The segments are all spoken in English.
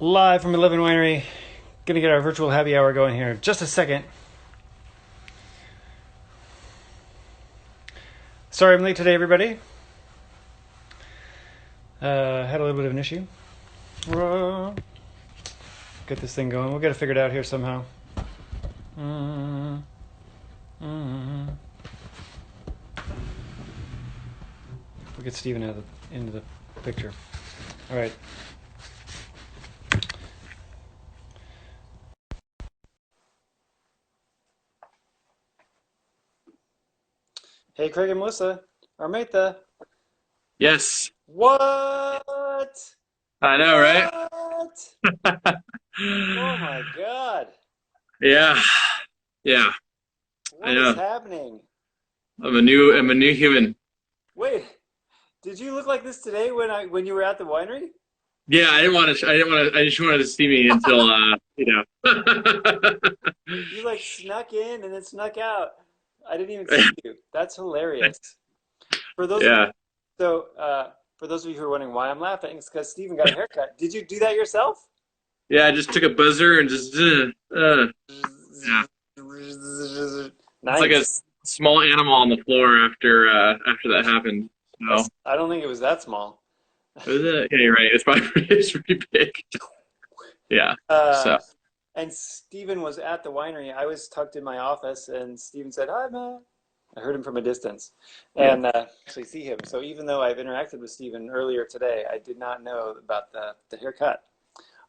Live from 11 Winery. Gonna get our virtual happy hour going here. Just a second. Sorry I'm late today, everybody. Had a little bit of an issue. Get this thing going. We'll get it figured out here somehow. We'll get Steven into the picture. All right. Hey, Craig and Melissa. Armeta. Yes, What? I know, right? What? Oh my God. Yeah, yeah, I What is know. happening? I'm a new human. Wait, did you look like this today when you were at the winery? Yeah, I just wanted to see me until, You like snuck in and then snuck out. I didn't even see you. That's hilarious. For those of you, Yeah, for those of you who are wondering why I'm laughing, it's because Steven got a haircut. Did you do that yourself? yeah. I just took a buzzer and just, yeah. It's like a Nice. small animal on the floor after that happened. So, I don't think it was that small. was it? Yeah, you're right. It's pretty big. Yeah. Uh, So, and Steven was at the winery. I was tucked in my office, and Steven said, "Hi, Matt." I heard him from a distance, yeah. and actually see him. So even though I've interacted with Steven earlier today, I did not know about the haircut.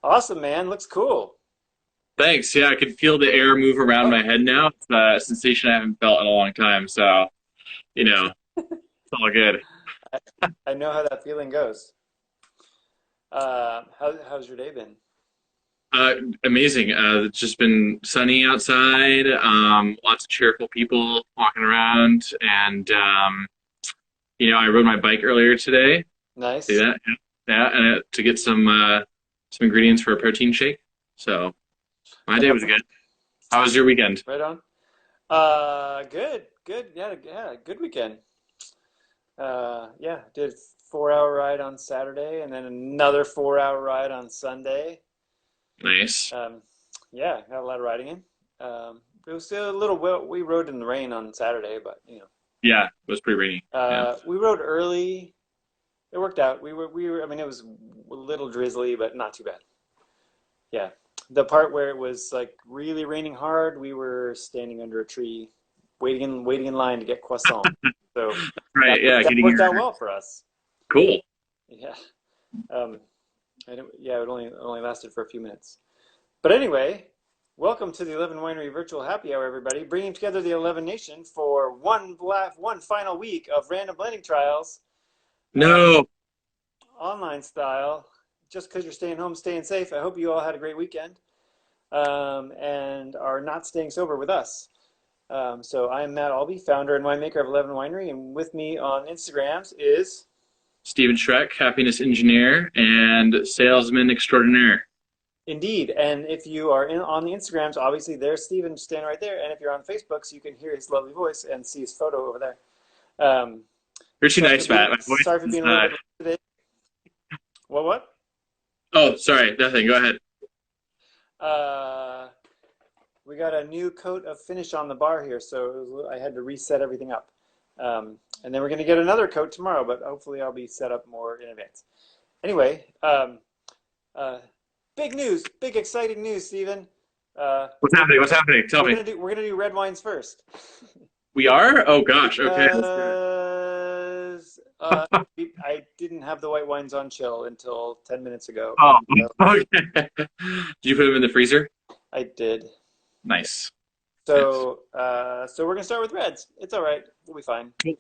Awesome, man. Looks cool. Thanks. Yeah, I could feel the air move around Oh, my head now. It's a sensation I haven't felt in a long time. So, it's all good. I know how that feeling goes. How's your day been? Uh, Amazing. It's just been sunny outside. Lots of cheerful people walking around, and I rode my bike earlier today. See Nice. that? Yeah, yeah, and to get some ingredients for a protein shake. So my day was good. How was your weekend? Right on. Good, good. Yeah, yeah, good weekend. Yeah, did a 4 hour ride on Saturday and then another 4 hour ride on Sunday. Nice. Um, yeah, got a lot of riding in. It was still a little, well, we rode in the rain on Saturday, but Yeah, it was pretty rainy. Yeah. we rode early. It worked out. I mean, it was a little drizzly, but not too bad. Yeah. The part where it was like really raining hard, we were standing under a tree, waiting in line to get croissant. So Right. Yeah. that Getting worked your out well for us. cool. Yeah. Um, yeah, it only lasted for a few minutes. But anyway, welcome to the 11 Winery Virtual Happy Hour, everybody, bringing together the 11 Nation for one final week of random blending trials, um, No. online style. Just because you're staying home, staying safe. I hope you all had a great weekend, and are not staying sober with us. So I'm Matt Albee, founder and winemaker of 11 Winery, and with me on Instagrams is Steven Schreck, happiness engineer and salesman extraordinaire. Indeed. And if you are on the Instagrams, obviously there's Steven standing right there. And if you're on Facebook, so you can hear his lovely voice and see his photo over there. Um, You're too nice, Matt. My voice sorry for is. being a little bit late today. What? Oh, sorry. Nothing. Go ahead. Uh, we got a new coat of finish on the bar here, so I had to reset everything up. And then we're going to get another coat tomorrow, but hopefully I'll be set up more in advance. Anyway, uh, big news, big exciting news, Steven. What's happening? What's happening? Tell me. We're gonna do red wines first We are? Oh gosh. Okay. Let's do it. because I didn't have the white wines on chill until 10 minutes ago. Oh, So okay. Did you put them in the freezer? I did. Nice. Nice. So we're gonna start with reds. It's all right. We'll be fine. Cool.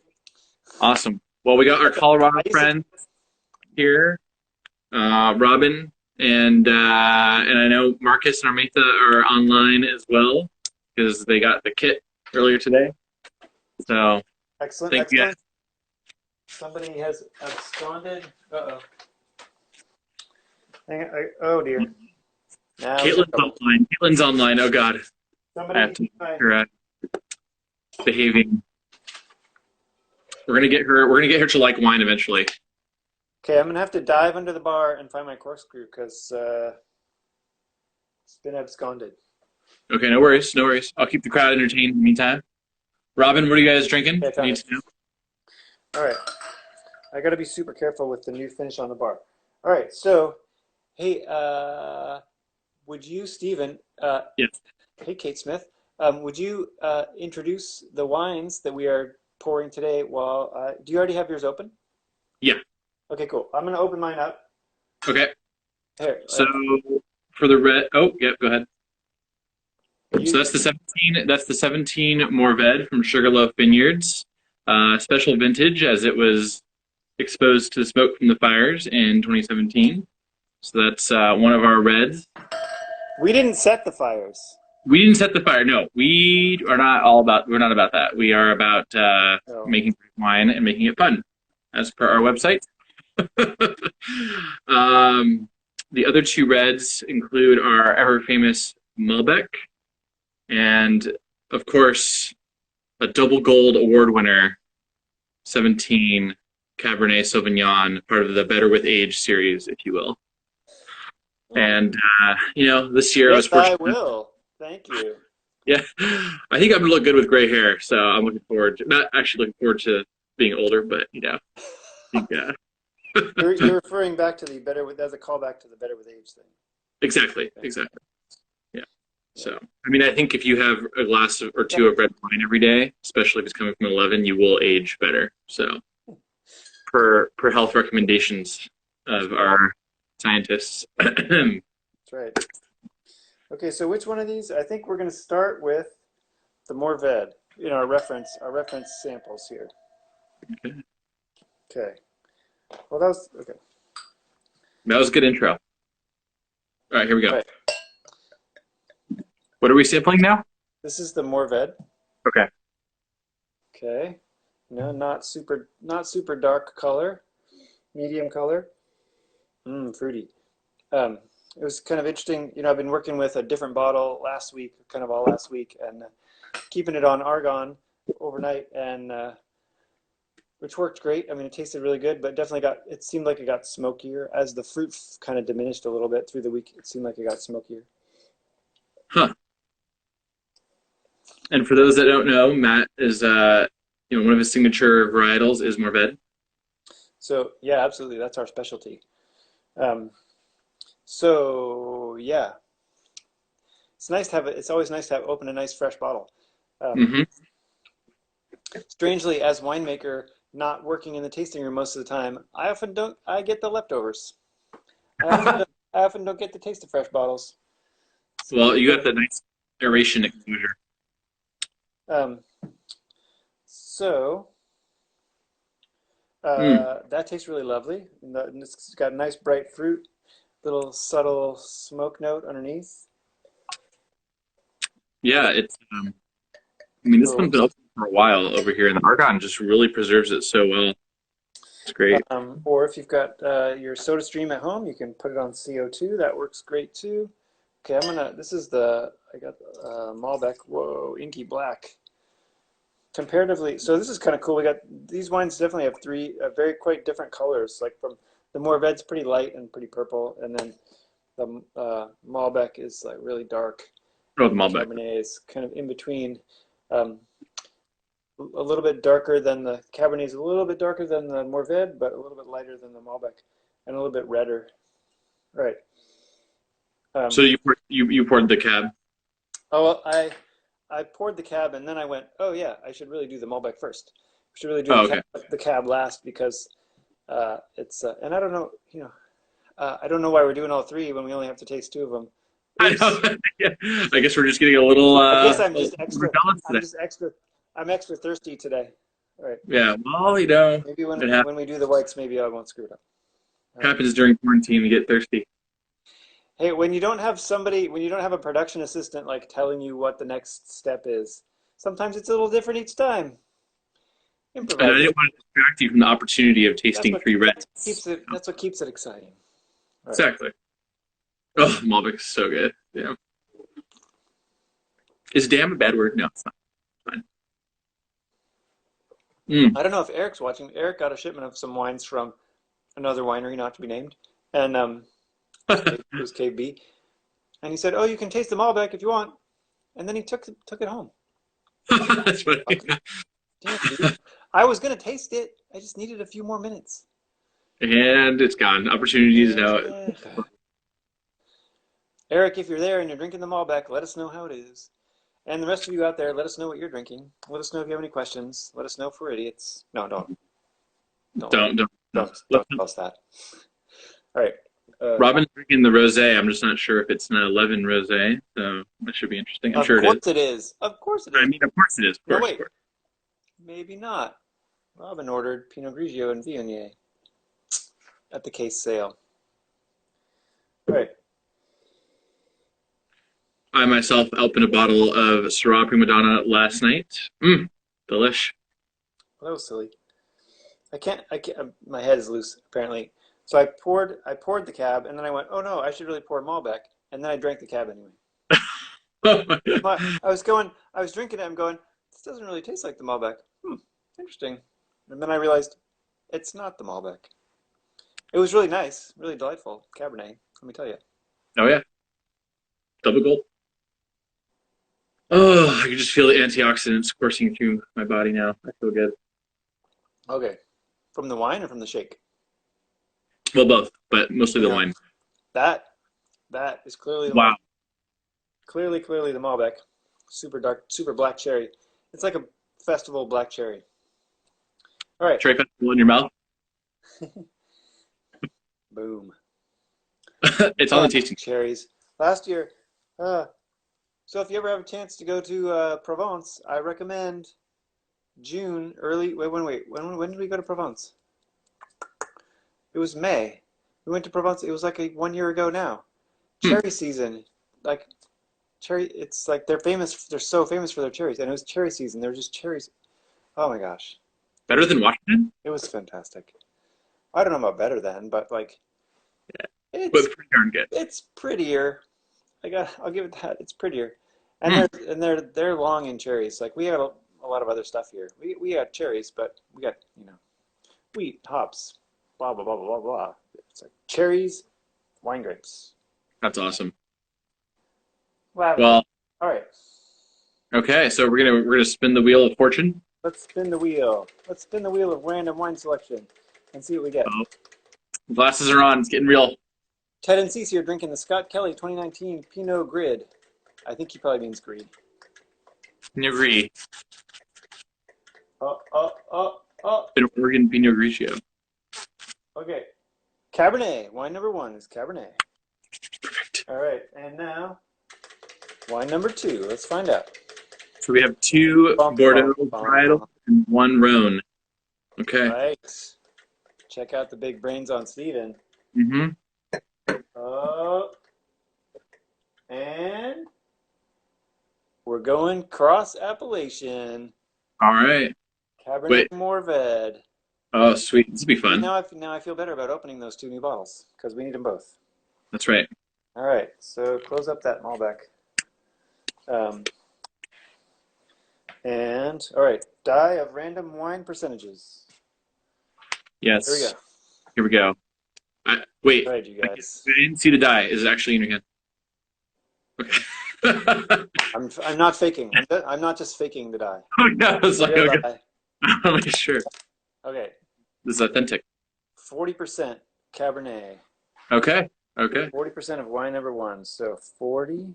Awesome. Well, we got our Colorado I used to, friend here, Robin, and I know Marcus and Armita are online as well because they got the kit earlier today. So excellent, thank you guys. excellent. Somebody has absconded. Uh-oh. Oh dear. Now we're in Caitlin's trouble. online. Caitlin's online. Oh God. I have Somebody. to make her behaving. We're gonna get her. We're gonna get her to like wine eventually. Okay, I'm gonna have to dive under the bar and find my corkscrew because It's been absconded. Okay, no worries, no worries. I'll keep the crowd entertained in the meantime. Robin, what are you guys drinking? Okay, I I found need it. to know. All right. I got to be super careful with the new finish on the bar. All right. So, hey, would you, Stephen, Yes. hey, Kate Smith, would you introduce the wines that we are pouring today? Well, do you already have yours open? Yeah. Okay, cool. I'm going to open mine up. Okay. Here, So for the red, oh, yeah, go ahead. So you, that's the 17. That's the 17 Mourvedre from Sugarloaf Vineyards, special vintage as it was exposed to the smoke from the fires in 2017. So that's one of our reds. we didn't set the fires. We didn't set the fire. No, we are not all about. We're not about that. We are about Oh, making wine and making it fun, as per our website. um, the other two reds include our ever famous Malbec and, of course, a double gold award winner, 17 Cabernet Sauvignon, part of the Better with Age series, if you will. And this year I was yes, I fortunate. will. Thank you. Yeah, I think I'm gonna look good with gray hair, so I'm looking forward to not actually looking forward to being older, but I think You're referring back to the better with as a callback to the better with age thing. exactly, Okay. yeah. Yeah. So I mean, I think if you have a glass or two of red wine every day, especially if it's coming from 11, you will age better. So per health recommendations of our scientists. That's right. Okay, so which one of these? I think we're going to start with the Mourvedre in our reference samples here. Okay. Well, that was okay. That was a good intro. All right, here we All go. right. What are we sampling now? This is the Mourvedre. Okay. Okay. No, not super dark color, medium color. Fruity. It was kind of interesting. I've been working with a different bottle kind of all last week, and keeping it on argon overnight, and which worked great. I mean, it tasted really good, but it seemed like it got smokier as the fruit kind of diminished a little bit through the week. It seemed like it got smokier. Huh. And for those that don't know, Matt is one of his signature varietals is Mourvedre. So yeah, absolutely, that's our specialty. Um, so yeah, it's always nice to have open a nice fresh bottle. Um, Mm-hmm. Strangely, as winemaker, not working in the tasting room most of the time, I get the leftovers. I often don't get to taste the fresh bottles. Well, So you got the nice aeration exposure. um, so Mm. that tastes really lovely. And it's got nice bright fruit, little subtle smoke note underneath. Yeah, it's. I mean, this Little, one's been open for a while over here, and the argon just really preserves it so well. It's great. or if you've got your soda stream at home, you can put it on CO2. That works great too. Okay, I got Malbec. Whoa, inky black. Comparatively, so this is kind of cool. We got these wines definitely have three very quite different colors. Like from the Mourvedre's pretty light and pretty purple, and then the Malbec is like really dark, Oh, the and the Malbec. Cabernet is kind of in between. Um, a little bit darker than the Cabernet is a little bit darker than the Mourvedre, but a little bit lighter than the Malbec, and a little bit redder. Right. So you poured the cab. Oh, well, I poured the cab and then I went, oh yeah, I should really do the Malbec first. I should really do Oh, okay. the cab last because and I don't know, I don't know why we're doing all three when we only have to taste two of them. I Oops. know. Yeah. I guess we're just getting a little I guess overzealous I'm today. just extra, I'm extra thirsty today. All right. Yeah. Well, Maybe when it when we do the whites, maybe I won't screw it up. happens during quarantine. We get thirsty. Hey, when you don't have a production assistant like telling you what the next step is, sometimes it's a little different each time. And I Improvise didn't it. want to distract you from the opportunity of That's tasting what three reds. that's what keeps it exciting. All right. Exactly. Oh, Malbec is so good. Yeah. Is damn a bad word? No, it's not. Fine. Mm. I don't know if Eric's watching. Eric got a shipment of some wines from another winery, not to be named, and it was KB, And he said, "Oh, you can taste the Malbec if you want." And then he took it home. That's funny. Fucking damn, dude. I was gonna taste it. I just needed a few more minutes. And it's gone. Opportunities now. Eric, if you're there and you're drinking the Malbec, let us know how it is. And the rest of you out there, let us know what you're drinking. Let us know if you have any questions. Let us know if we're idiots. No, don't Don't. tell us that. All right. Robin's drinking the rosé. I'm just not sure if it's an 11 rosé, so that should be interesting. I'm sure it is. Of course it is. Of course it is. I mean, of course it is. Of course, No, wait. of course. Maybe not. Robin ordered Pinot Grigio and Viognier at the case sale. All right. I myself opened a bottle of Syrah Prima Donna last night. Delish. Well, that was silly. I can't. My head is loose apparently. So I poured the cab, and then I went, "Oh no, I should really pour Malbec," and then I drank the cab anyway. I was drinking it. I'm going, "This doesn't really taste like the Malbec. Interesting." And then I realized it's not the Malbec. It was really nice, really delightful Cabernet. Let me tell you. Oh yeah, double gold. Oh, I can just feel the antioxidants coursing through my body now. I feel good. Okay, from the wine or from the shake? Well, both, but mostly the wine. That is clearly the Wow. Clearly the Malbec. Super dark, super black cherry. It's like a festival black cherry. All right. Cherry festival in your mouth. Boom. It's on the tasting. Cherries. Last year, so if you ever have a chance to go to Provence, I recommend June, early. When did we go to Provence? It was May. We went to Provence. It was like 1 year ago now. Cherry season, like cherry. It's like they're famous. They're so famous for their cherries, and it was cherry season. There were just cherries. Oh my gosh. Better than Washington? It was fantastic. I don't know about better than, but like, But pretty darn good. It's prettier. I'll give it that. It's prettier, and they're long in cherries. Like we have a lot of other stuff here. We got cherries, but we got wheat, hops, blah blah blah blah blah. It's like cherries, wine grapes. That's awesome. Wow. Well, all right. Okay, so we're gonna spin the wheel of fortune. Let's spin the wheel. Let's spin the wheel of random wine selection and see what we get. Oh. Glasses are on. It's getting real. Ted and Cece are drinking the Scott Kelly 2019 Pinot Grid. I think he probably means greed. Agree. Oh. An Oregon Pinot Grigio. Okay. Cabernet. Wine number 1 is Cabernet. Perfect. All right. And now, wine number 2. Let's find out. So we have 2 Bordeaux varietals and 1 Rhone. Okay. Right. Check out the big brains on Steven. Mm-hmm. Oh. And we're going cross appellation. All right. Cabernet Mourvèdre. Oh, sweet. This will be fun. Now I feel better about opening those 2 new bottles because we need them both. That's right. All right. So close up that Malbec. And all right, die of random wine percentages. Yes. Here we go. Wait. Go ahead, you guys. I didn't see the die. Is it actually in your hand? Okay. I'm not faking. I'm not just faking the die. Oh no! It's like Real okay. die. I'm not sure. Okay. This is authentic. 40% Cabernet. Okay. 40% of wine number 1. So 40.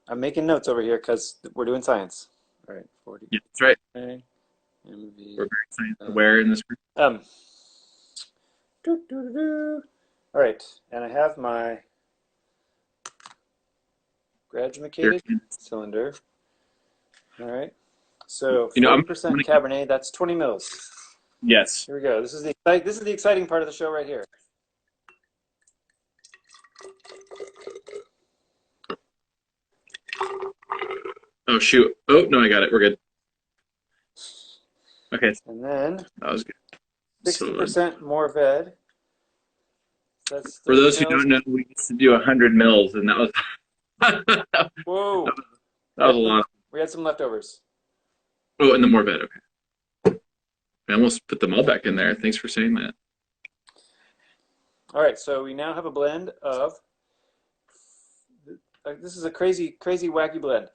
I'm making notes over here because we're doing science. All right, 40. Yeah, that's right. Okay. We're very science aware in this group. All right, and I have my graduated cylinder. All right, so 40% Cabernet. That's 20 mils. Yes. Here we go. This is the exciting part of the show right here. Oh shoot! Oh no, I got it. We're good. Okay. And then that was good. 60% Mourvèdre. That's for those who don't know, we used to do 100 mils, and that was whoa. That was a lot. We had some leftovers. Oh, and the Mourvèdre. Okay. I almost put them all back in there. Thanks for saying that. All right, so we now have a blend of this is a crazy, crazy, wacky blend.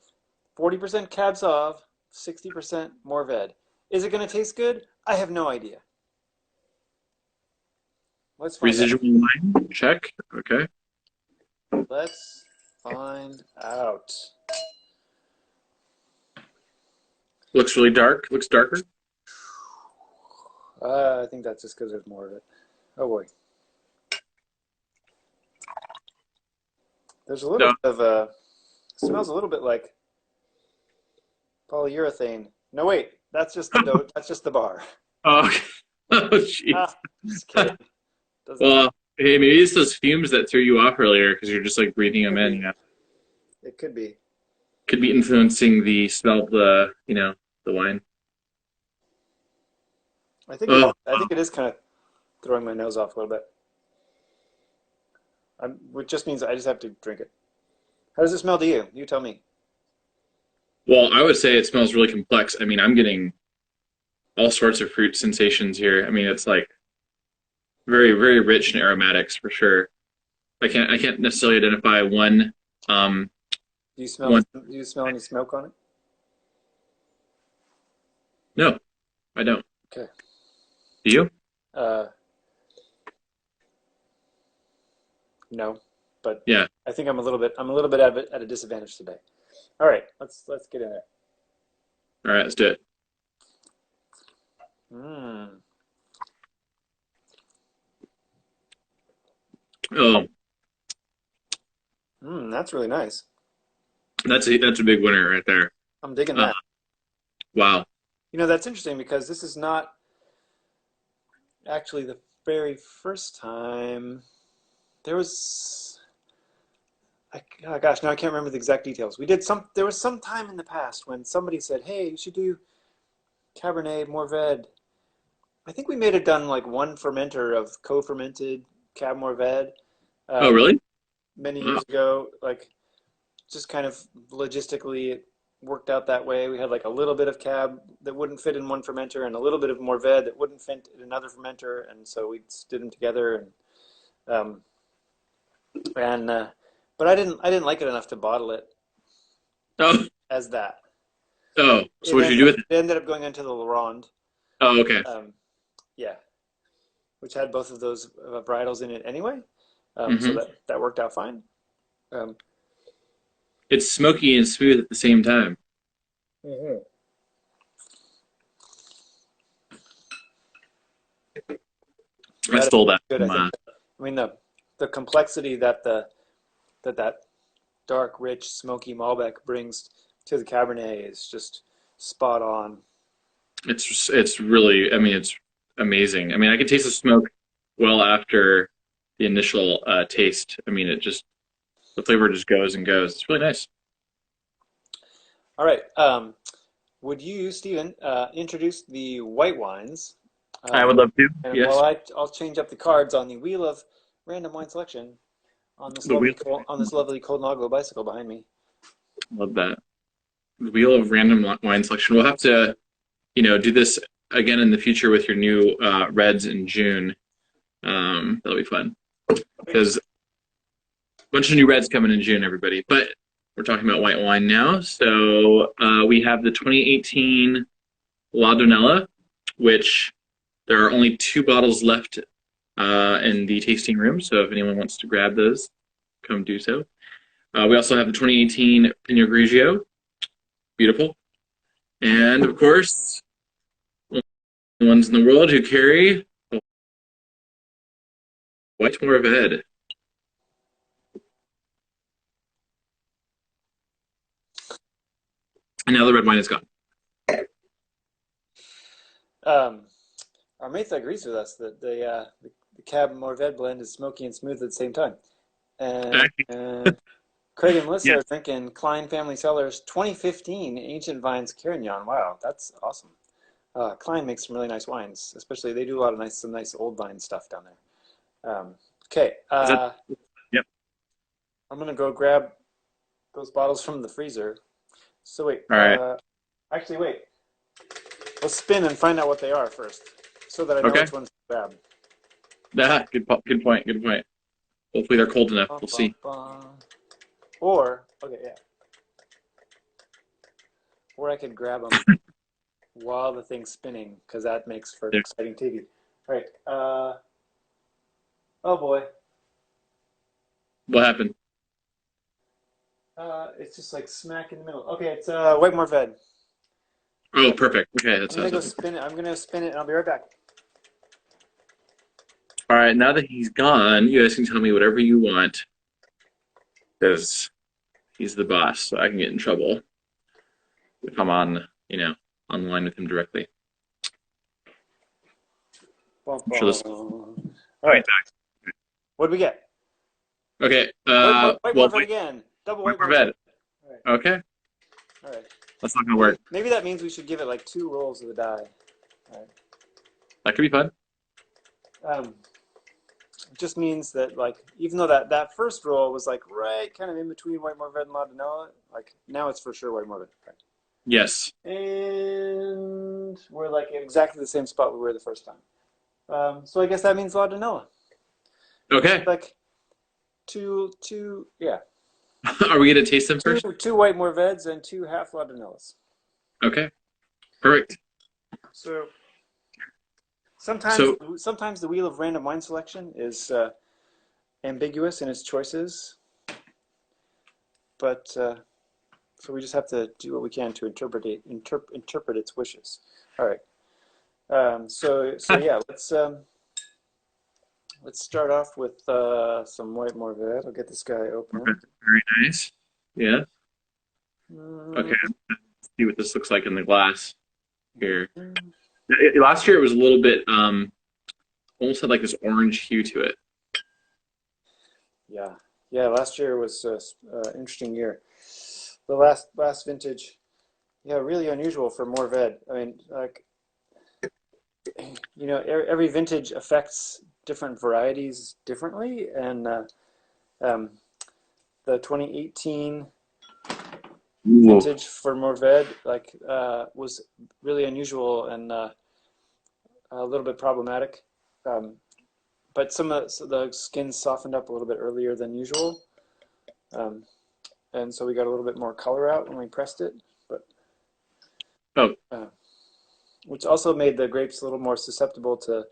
40% Cab Sauv, 60% Mourvedre. Is it going to taste good? I have no idea. Let's find out. Residual wine, check. Okay. Let's find out. Looks really dark. Looks darker. I think that's just because there's more of it. Oh boy. There's a little No. bit of smells a little bit like polyurethane. No, wait, that's just the dough. That's just the bar. Oh, okay. Oh, jeez. Ah, just kidding. Well, hey, maybe it's those fumes that threw you off earlier because you're just like breathing them in. It could be. Could be influencing the smell of the, the wine. I think it is kind of throwing my nose off a little bit. Which just means I just have to drink it. How does it smell to you? You tell me. Well, I would say it smells really complex. I mean, I'm getting all sorts of fruit sensations here. I mean, it's like very, very rich in aromatics for sure. I can't necessarily identify one. Do you smell any smoke on it? No, I don't. Okay. Do you? No, but Yeah. I think I'm a little bit at a disadvantage today. All right, let's get in there. All right, let's do it. Oh, That's really nice. that's a big winner right there. I'm digging that. Wow. You know, that's interesting because this is not actually the very first time. There was, oh gosh, now I can't remember the exact details. There was some time in the past when somebody said, hey, you should do Cabernet Mourvedre. I think we may have done like one fermenter of co-fermented Cab Mourvedre. Oh, really? Many years ago, like just kind of logistically it worked out that way. We had like a little bit of Cab that wouldn't fit in one fermenter and a little bit of Mourvedre that wouldn't fit in another fermenter, and so we did them together. But I didn't like it enough to bottle it Oh, as that. oh. So what did you do with it? It ended up going into the Laurent. Oh, okay. Yeah, which had both of those varietals in it anyway. So Mhm. that worked out fine. It's smoky and smooth at the same time. I That is stole that good, from, I think. I mean, the complexity that that dark, rich, smoky Malbec brings to the Cabernet is just spot on. it's really, I mean, it's amazing. I mean, I can taste the smoke well after the initial taste. I mean, the flavor just goes and goes. It's really nice. All right. Would you, Stephen, introduce the white wines? I would love to. And Yes. while I'll change up the cards on the wheel of random wine selection on this The wheel. lovely Colnago bicycle behind me. Love that. The wheel of random wine selection. We'll have to, do this again in the future with your new reds in June. That'll be fun. Because a bunch of new reds coming in June, everybody. But we're talking about white wine now. So we have the 2018 La Donella, which there are only 2 bottles left in the tasting room. So if anyone wants to grab those, come do so. We also have the 2018 Pinot Grigio. Beautiful. And of course, the ones in the world who carry White Mouvedre. And now the red wine is gone. Our Maytha agrees with us that the Cab Mourvedre blend is smoky and smooth at the same time. And Craig and Melissa are drinking Klein Family Cellars 2015 Ancient Vines Carignan. Wow, that's awesome. Klein makes some really nice wines, especially they do a lot of some nice old vine stuff down there. Okay, Yep. I'm gonna go grab those bottles from the freezer. So wait, All right. actually wait. Let's spin and find out what they are first, so that I know which ones to grab. Good point. Good point. Hopefully they're cold enough. We'll see. Or, okay, yeah. Or I could grab them while the thing's spinning, because that makes for There. exciting TV. All right. Oh boy. What happened? It's just like smack in the middle. Okay, it's White Mouvedre. Oh, perfect. Okay, that's I'm what I gonna was go looking for. spin it. I'm gonna spin it, and I'll be right back. All right, now that he's gone, you guys can tell me whatever you want, because he's the boss, so I can get in trouble if I'm on, online with him directly. Bum, I'm sure bum. this. All right. What do we get? Okay. White Well, Mouvedre again. Double wait White for Mouvedre. bed. All right. Okay, All right. that's not gonna work. Maybe that means we should give it like 2 rolls of the die. All That could be fun. right. It just means that like even though that first roll was like right kind of in between White Mouvedre and La Donella, like now it's for sure White Mouvedre. Right. Yes. And we're like in exactly the same spot we were the first time. So I guess that means La Donella. Okay. Like yeah. Are we gonna taste them first? Two White Mouvedres and 2 half La Donellas. Okay. Perfect. So So, sometimes the wheel of random wine selection is ambiguous in its choices, but so we just have to do what we can to interpret its wishes. All right. So yeah, let's start off with some White Mouvedre. I'll get this guy open. very nice. Yeah. Okay. Mm, Let's see what this looks like in the glass here. Last year it was a little bit almost had like this orange hue to it. yeah, yeah. Last year was an interesting year. The last vintage, yeah, really unusual for Mouvedre. I mean, like every vintage affects different varieties differently, and um, the 2018 Ooh. vintage for Mouvedre was really unusual and a little bit problematic. But so the skins softened up a little bit earlier than usual, and so we got a little bit more color out when we pressed it. But Oh, which also made the grapes a little more susceptible to.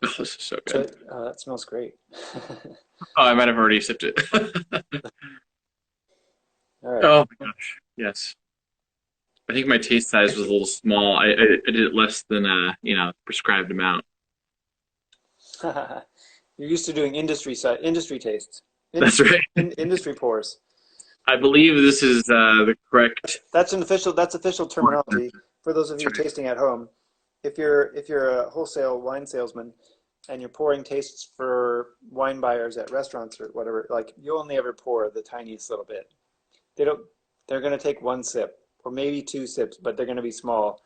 this is so good. That smells great. Oh, I might have already sipped it. All right. Oh my gosh. Yes. I think my taste size was a little small. I did it less than a, prescribed amount. You're used to doing industry tastes, That's right. industry pours. I believe this is the correct. That's official terminology for those of you That's right. tasting at home. If you're a wholesale wine salesman and you're pouring tastes for wine buyers at restaurants or whatever, like you only ever pour the tiniest little bit. They're going to take 1 sip or maybe 2 sips, but they're going to be small.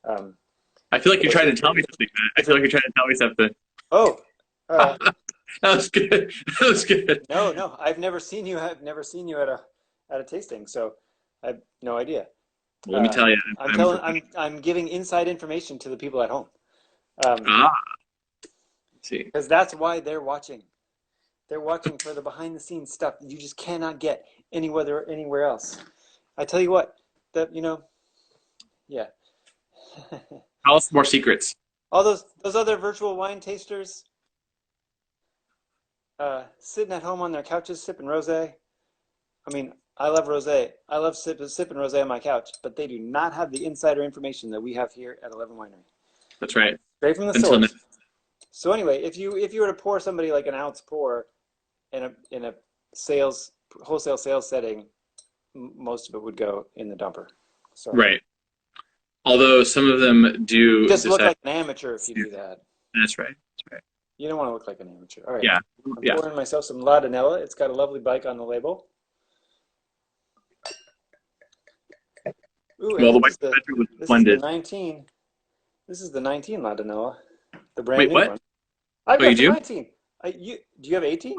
I feel like you're trying to tell me something, Matt. I feel like you're trying to tell me something. Oh, That was good. That was good. no, I've never seen you at a tasting, so I have no idea. Well, let me tell you, I'm giving inside information to the people at home. let's see. Because that's why they're watching. They're watching for the behind the scenes stuff that you just cannot get anywhere else. I tell you what, yeah. Tell us more secrets. All those other virtual wine tasters sitting at home on their couches sipping rosé. I mean, I love rosé. I love sipping rosé on my couch, but they do not have the insider information that we have here at 11 Winery. That's right. Straight from the Until source. now. So anyway, if you were to pour somebody like an ounce pour in a wholesale sales setting, most of it would go in the dumper. So Right. Although some of them do just look decide. like an amateur if you do that. That's right. That's right. You don't want to look like an amateur. All right. Yeah. I'm Yeah. pouring myself some La Donella. It's got a lovely bike on the label. Ooh, Well, the this white Mouvedre was is the blended. 19. This is the 19 La Donella, the brand Wait, new what? one. I've Oh, got you the do? 19. Do you have 18?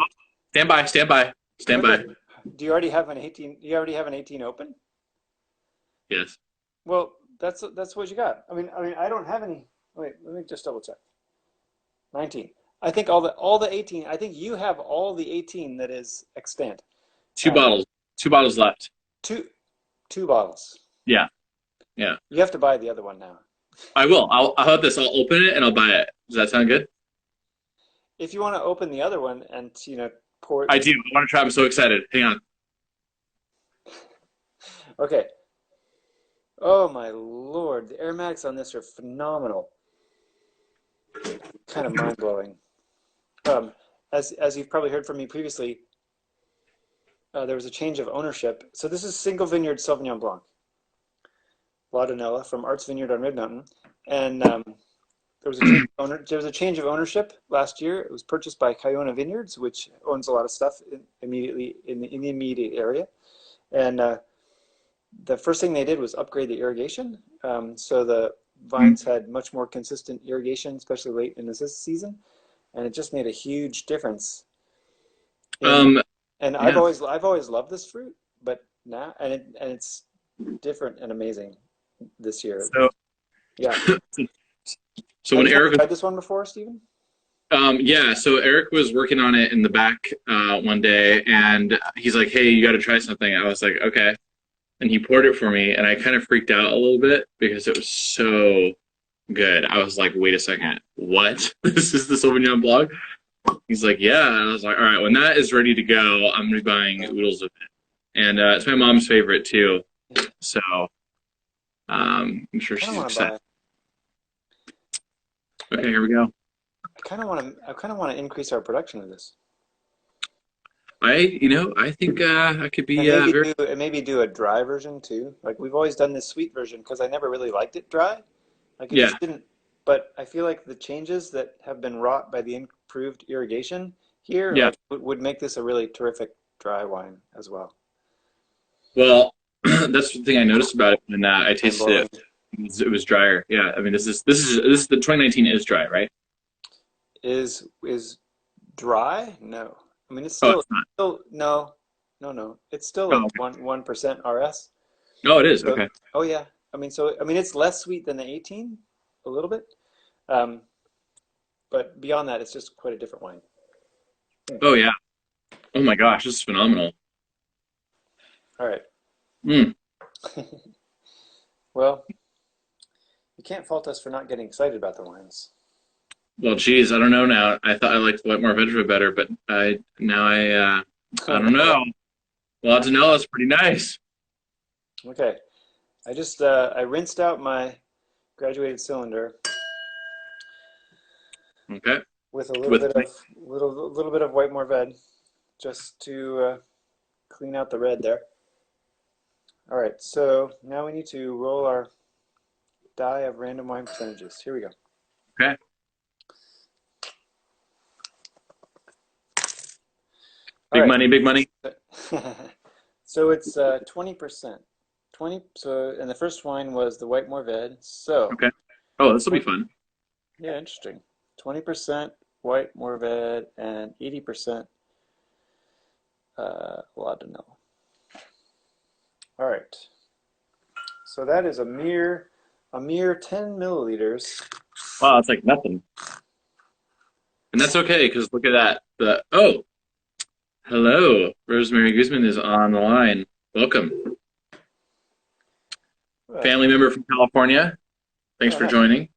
Stand by. Stand by. Stand by. Okay. Do you already have an 18? You already have an 18 open? Yes. Well, that's what you got. I mean, I don't have any. Wait, let me just double check. 19. I think all the 18. I think you have all the 18 that is extant. Two Um, bottles. Two bottles left. two two bottles. Yeah, yeah. You have to buy the other one now. I will. I'll have this. I'll open it and I'll buy it. Does that sound good? If you want to open the other one and pour it. I do. I want to try. I'm so excited. Hang on. Okay. Oh my Lord, the aromatics on this are phenomenal. Kind of mind blowing. As you've probably heard from me previously, there was a change of ownership. So this is single vineyard Sauvignon Blanc, La Donella from Arts Vineyard on Red Mountain, and there was a change of ownership last year. It was purchased by Kiona Vineyards, which owns a lot of stuff immediately in the immediate area, and the first thing they did was upgrade the irrigation. So the vines had much more consistent irrigation, especially late in the season, and it just made a huge difference. And Yeah. I've always loved this fruit, but now it's different and amazing this year. So, Yeah. so Have when you Eric, tried this one before, Stephen? yeah, so Eric was working on it in the back one day, and he's like, "Hey, you got to try something." I was like, "Okay," and he poured it for me, and I kind of freaked out a little bit because it was so good. I was like, "Wait a second, what? This is the Sauvignon Blanc?" He's like, "Yeah," and I was like, "All right, when that is ready to go, I'm gonna be buying oodles of it," and it's my mom's favorite too, so I'm sure I she's don't want to buy. excited. Okay, here we go. I kind of want to increase our production of this, I think I could be and very. maybe do a dry version too. Like we've always done this sweet version because I never really liked it dry. Like it Yeah, just didn't. But I feel like the changes that have been wrought by the improved irrigation here, yeah. like would make this a really terrific dry wine as well. Well, that's the thing I noticed about it when I Mind tasted blowing. it. It was drier. Yeah, I mean, this is the 2019 is dry, right? Is dry? No. I mean, Oh, it's not. no, no. It's still Oh, like okay. 1% RS. Oh, it is. So, Okay. oh yeah. I mean, it's less sweet than the 18, a little bit. Um, but beyond that, it's just quite a different wine. Oh, yeah. Oh my gosh, this is phenomenal. All right. Mm. Well, you can't fault us for not getting excited about the wines. Well, geez, I don't know now. I thought I liked White Mouvedre better, but I don't know. Well, Donella is pretty nice. Okay. I rinsed out my graduated cylinder Okay. with a little With bit of White Mouvedre just to clean out the red there. All right, so now we need to roll our die of random wine percentages. Here we go. Okay. All Big right. money, big money. So it's 20%. 20. So, and the first wine was the White Mouvedre. So, Okay. Oh, this will be fun. yeah, interesting. 20% White Mouvedre and 80% Laudanum. All right. So that is a mere 10 milliliters. Wow, it's like nothing. And that's okay, because look at that. Hello. Rosemary Guzman is on the line. Welcome. Family member from California. Thanks for Nice. joining.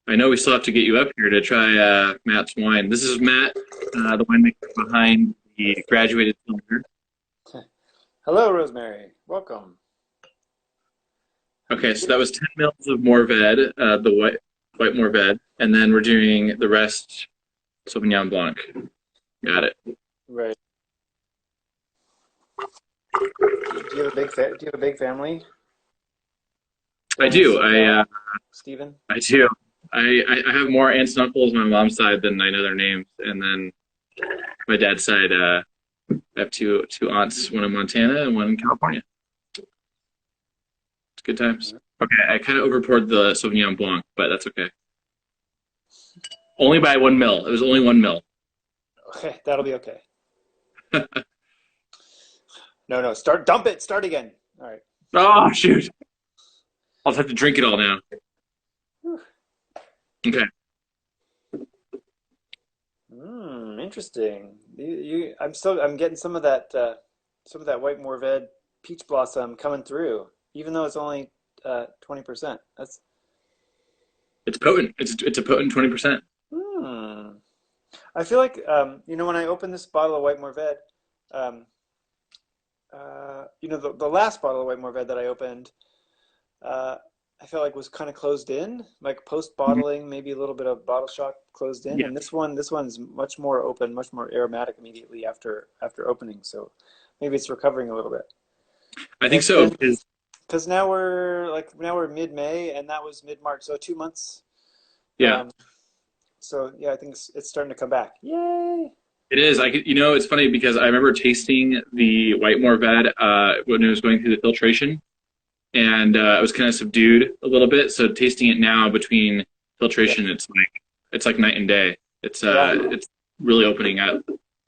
I know we still have to get you up here to try Matt's wine. This is Matt, the winemaker behind the graduated cylinder. Hello, Rosemary. Welcome. Okay, so that was 10 mils of Mourvedre, the white Mourvedre, and then we're doing the rest Sauvignon Blanc. Got it. Right. Do you have a big family? I do. Stephen? I do. I have more aunts and uncles on my mom's side than I know their names, and then my dad's side, I have two aunts, one in Montana and one in California. It's good times. Okay, I kind of overpoured the Sauvignon Blanc, but that's okay. Only by 1 mil. It was only 1 mil. Okay, that'll be okay. No, dump it, start again. All right. Oh, shoot. I'll just have to drink it all now. Okay. Interesting. I'm getting some of that White Mourvedre peach blossom coming through, even though it's only 20%. That's It's potent. It's a potent 20%. hmm. I feel like when I opened this bottle of White Mourvedre, um, the last bottle of White Mourvedre that I opened, uh, I felt like was kind of closed in, like post Mhm. bottling, maybe a little bit of bottle shock closed in. Yeah, And this one's much more open, much more aromatic immediately after opening. So maybe it's recovering a little bit. I And think it's so been because because now we're mid-May, and that was mid-March, so 2 months. yeah, Um, so yeah, I think it's starting to come back. Yay! it is. It's funny because I remember tasting the White Mourvedre when it was going through the filtration, and it was kind of subdued a little bit. So tasting it now between Yeah, filtration, it's like night and day. yeah, It's really opening up.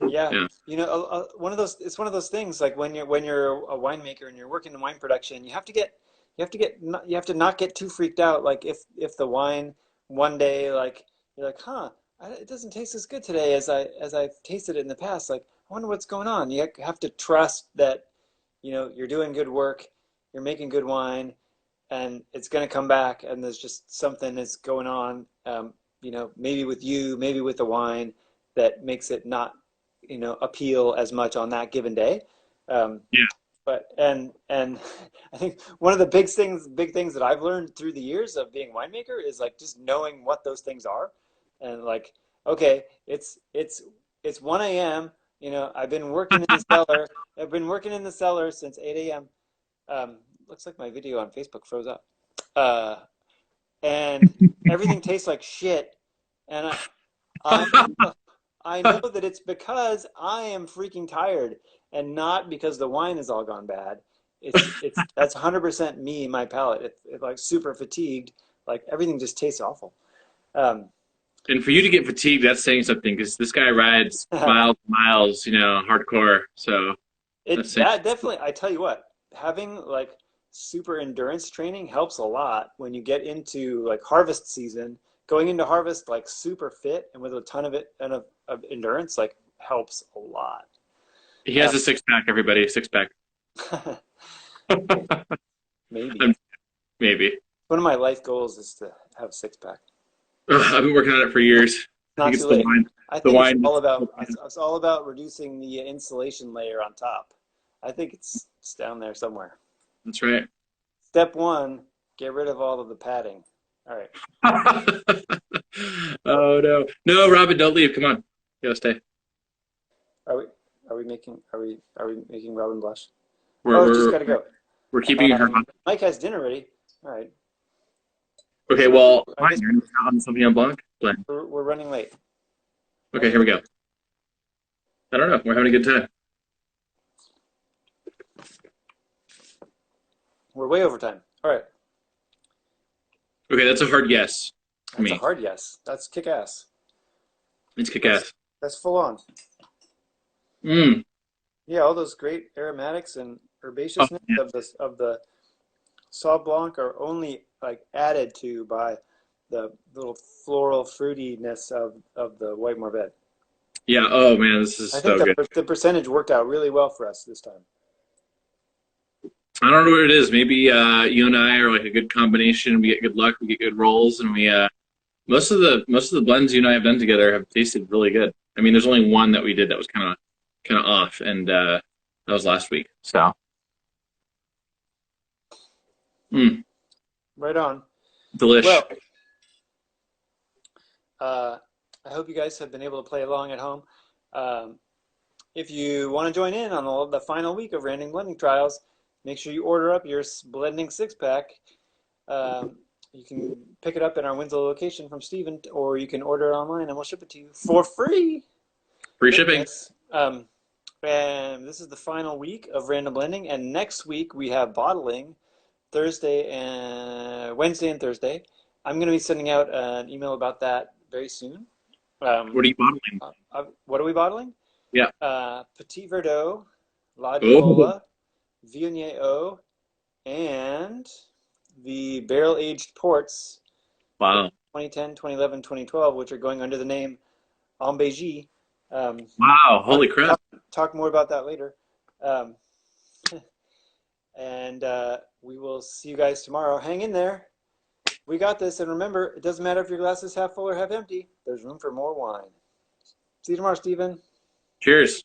yeah. Yeah, It's one of those things like when you're a winemaker and you're working in wine production, you have to not get too freaked out. Like if the wine one day like you're like, it doesn't taste as good today as I've tasted it in the past. Like, I wonder what's going on. You have to trust that you're doing good work, you're making good wine, and it's going to come back. And there's just something that's going on. Maybe with you, maybe with the wine that makes it not appeal as much on that given day. Um, yeah. but I think one of the big things that I've learned through the years of being a winemaker is like just knowing what those things are, and like, okay, it's 1 a.m. I've been working in the cellar. I've been working in the cellar since 8 a.m. Um, Looks like my video on Facebook froze up, uh, and everything tastes like shit, and I know, I know that it's because I am freaking tired and not because the wine has all gone bad. That's 100% me, my palate. It's like super fatigued, like everything just tastes awful. Um, And for you to get fatigued, that's saying something because this guy rides miles, and miles, hardcore. So that's saying. that definitely, I tell you what, having like super endurance training helps a lot when you get into like harvest season. Going into harvest like super fit and with a ton of it and of endurance like helps a lot. He has Um, a six pack, everybody, six pack. maybe Maybe. one of my life goals is to have a six pack. Ugh, I've been working on it for years. I think Not it's too the late. wine. I The think wine. it's all about reducing the insulation layer on top. I think it's down there somewhere. That's right. Step one, get rid of all of the padding. All right. Oh no, no, Robin, don't leave. Come on, you gotta stay. Are we are we making Robin blush? We're Oh, she's we're got to go. we're keeping her on. Mike has dinner ready. All right. Okay, So well, I fine. guess You're on Sauvignon Blanc. Blend. we're running late. Okay, Running here we late. go. I don't know. We're having a good time. We're way over time. All right. Okay, that's a hard yes for That's a me. hard yes. That's kick ass. It's kick That's ass. that's full on. Mm. Yeah, all those great aromatics and Oh, herbaceousness yeah. of the Sauv Blanc are only like added to by the little floral fruitiness of the White Mourvedre. Yeah. Oh man, this is I think so good. the percentage worked out really well for us this time. I don't know what it is. Maybe you and I are like a good combination. We get good luck. We get good rolls, and we most of the blends you and I have done together have tasted really good. I mean, there's only one that we did that was kind of off, and that was last week. So, mm, Right on. delish. Well, uh, I hope you guys have been able to play along at home. Um, if you want to join in on the final week of Random Blending Trials, make sure you order up your blending six pack. Um, you can pick it up in our Winslow location from Steven, or you can order it online and we'll ship it to you for free. Free shipping. Goodness. And this is the final week of Random Blending, and next week we have bottling Wednesday and Thursday. I'm going to be sending out an email about that very soon. What are you bottling? What are we bottling? Yeah. Petit Verdot, La Oh, Diavola, Viognier O, and the barrel aged ports wow. 2010, 2011, 2012, which are going under the name Ambégy. Wow, Talk, holy crap. talk, talk more about that later. Um, and we will see you guys tomorrow. Hang in there. We got this. And remember, it doesn't matter if your glass is half full or half empty. There's room for more wine. See you tomorrow, Stephen. Cheers.